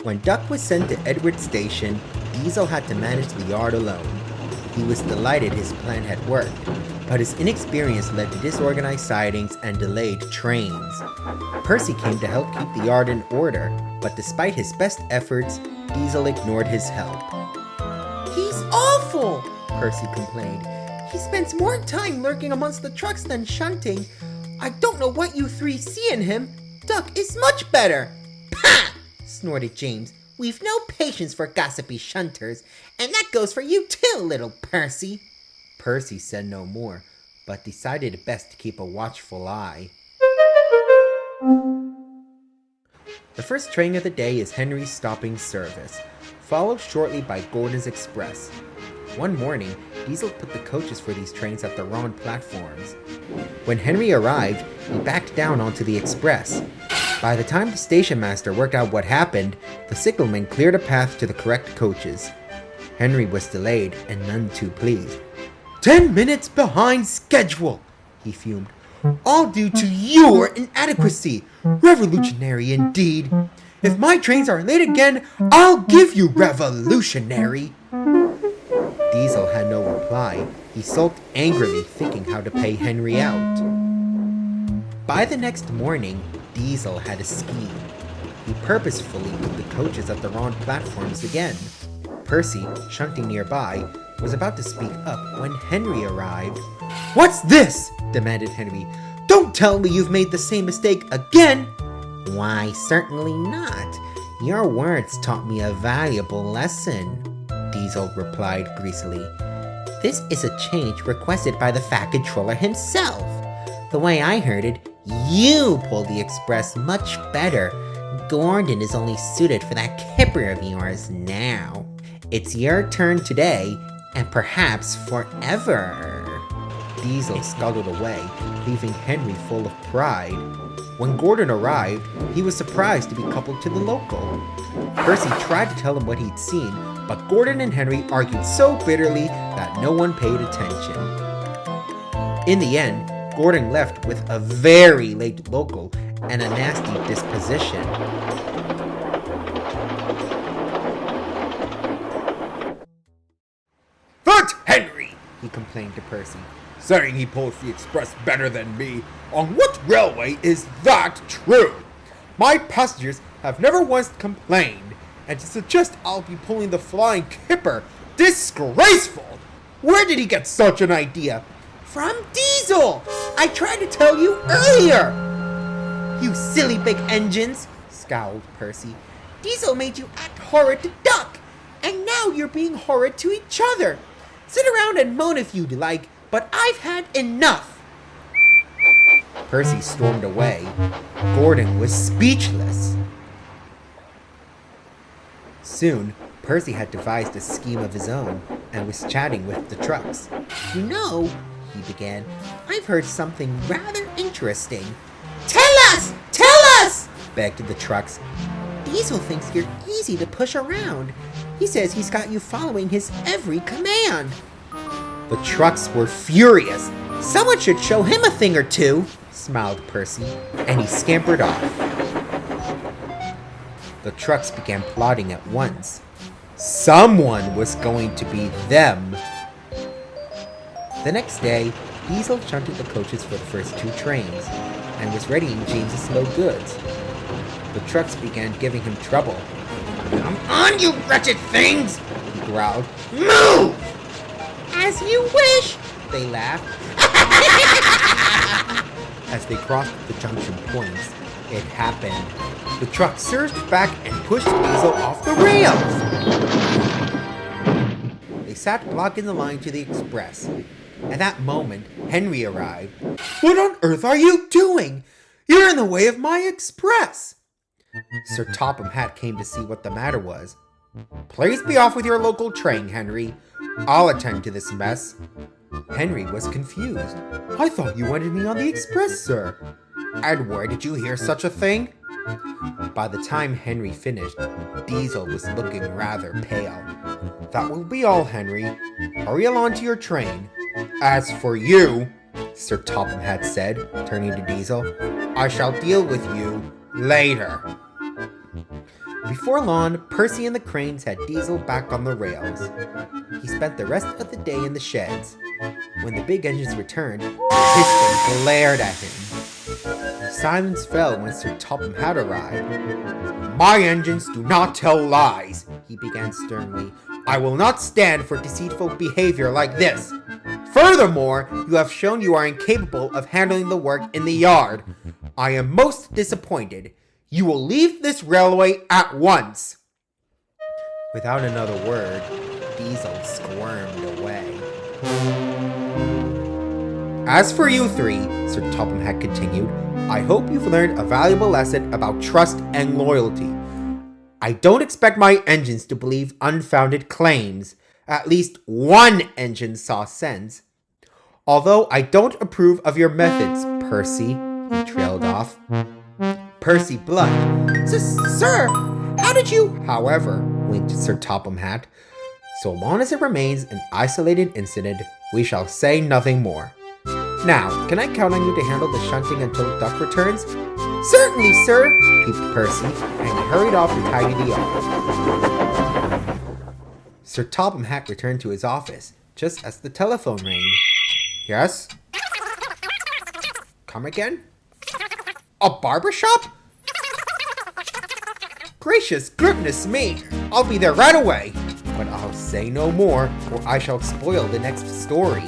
When Duck was sent to Edward Station, Diesel had to manage the yard alone. He was delighted his plan had worked, but his inexperience led to disorganized sidings and delayed trains. Percy came to help keep the yard in order, but despite his best efforts, Diesel ignored his help. "He's awful!" Percy complained. "He spends more time lurking amongst the trucks than shunting. I don't know what you three see in him. Duck is much better." "Pah!" snorted James. "We've no patience for gossipy shunters, and that goes for you too, little Percy." Percy said no more, but decided it best to keep a watchful eye. The first train of the day is Henry's stopping service, followed shortly by Gordon's Express. One morning, Diesel put the coaches for these trains at the wrong platforms. When Henry arrived, he backed down onto the express. By the time the station master worked out what happened, the signalman cleared a path to the correct coaches. Henry was delayed and none too pleased. 10 minutes behind schedule," he fumed. "All due to your inadequacy. Revolutionary indeed. If my trains are late again, I'll give you revolutionary." Diesel had no reply. He sulked angrily, thinking how to pay Henry out. By the next morning, Diesel had a scheme. He purposefully put the coaches at the wrong platforms again. Percy, shunting nearby, was about to speak up when Henry arrived. "What's this?" demanded Henry. "Don't tell me you've made the same mistake again." "Why, certainly not. Your words taught me a valuable lesson," Diesel replied greasily. "This is a change requested by the Fat Controller himself. The way I heard it, you pull the express much better. Gordon is only suited for that kipper of yours now. It's your turn today, and perhaps forever." Diesel scuttled away, leaving Henry full of pride. When Gordon arrived, he was surprised to be coupled to the local. Percy tried to tell him what he'd seen, but Gordon and Henry argued so bitterly that no one paid attention. In the end, Gordon left with a very late local and a nasty disposition. "That Henry!" he complained to Percy, "saying he pulls the express better than me. On what railway is that true? My passengers have never once complained, and to suggest I'll be pulling the flying kipper, disgraceful! Where did he get such an idea?" "From Diesel! I tried to tell you earlier!" "You silly big engines!" scowled Percy. "Diesel made you act horrid to Duck, and now you're being horrid to each other. Sit around and moan if you'd like, but I've had enough." Percy stormed away. Gordon was speechless. Soon, Percy had devised a scheme of his own and was chatting with the trucks. "You know," he began, "I've heard something rather interesting." "Tell us! Tell us!" begged the trucks. "Diesel thinks you're easy to push around. He says he's got you following his every command." The trucks were furious. "Someone should show him a thing or two," smiled Percy, and he scampered off. The trucks began plotting at once. Someone was going to be them. The next day, Diesel shunted the coaches for the first two trains and was readying James's low goods. The trucks began giving him trouble. "Come on, you wretched things!" he growled. "Move!" "As you wish," they laughed. As they crossed the junction points, it happened. The truck surged back and pushed Diesel off the rails. They sat blocking the line to the express. At that moment, Henry arrived. "What on earth are you doing? You're in the way of my express!" Sir Topham Hatt came to see what the matter was. "Please be off with your local train, Henry. I'll attend to this mess." Henry was confused. "I thought you wanted me on the express, sir." "And where did you hear such a thing?" By the time Henry finished, Diesel was looking rather pale. "That will be all, Henry. Hurry along to your train. As for you," Sir Topham Hatt said, turning to Diesel, "I shall deal with you later." Before long, Percy and the Cranes had Diesel back on the rails. He spent the rest of the day in the sheds. When the big engines returned, Piston glared at him. Silence fell when Sir Topham Hatt arrived. My engines do not tell lies, He began sternly. I will not stand for deceitful behavior like this. Furthermore, you have shown you are incapable of handling the work in the yard. I am most disappointed. You will leave this railway at once. Without another word, Diesel squirmed away. As for you three, Sir Topham Hatt continued, I hope you've learned a valuable lesson about trust and loyalty. I don't expect my engines to believe unfounded claims. At least one engine saw sense. Although I don't approve of your methods, Percy, he trailed off. Percy blushed. Sir, how did you... However, winked Sir Topham Hatt, so long as it remains an isolated incident, we shall say nothing more. Now, can I count on you to handle the shunting until Duck returns? Certainly, sir, Peeped Percy, and he hurried off to tidy the office. Sir Topham Hatt returned to his office, just as the telephone rang. Yes? Come again? A barber shop? Gracious goodness me! I'll be there right away. But I'll say no more, or I shall spoil the next story.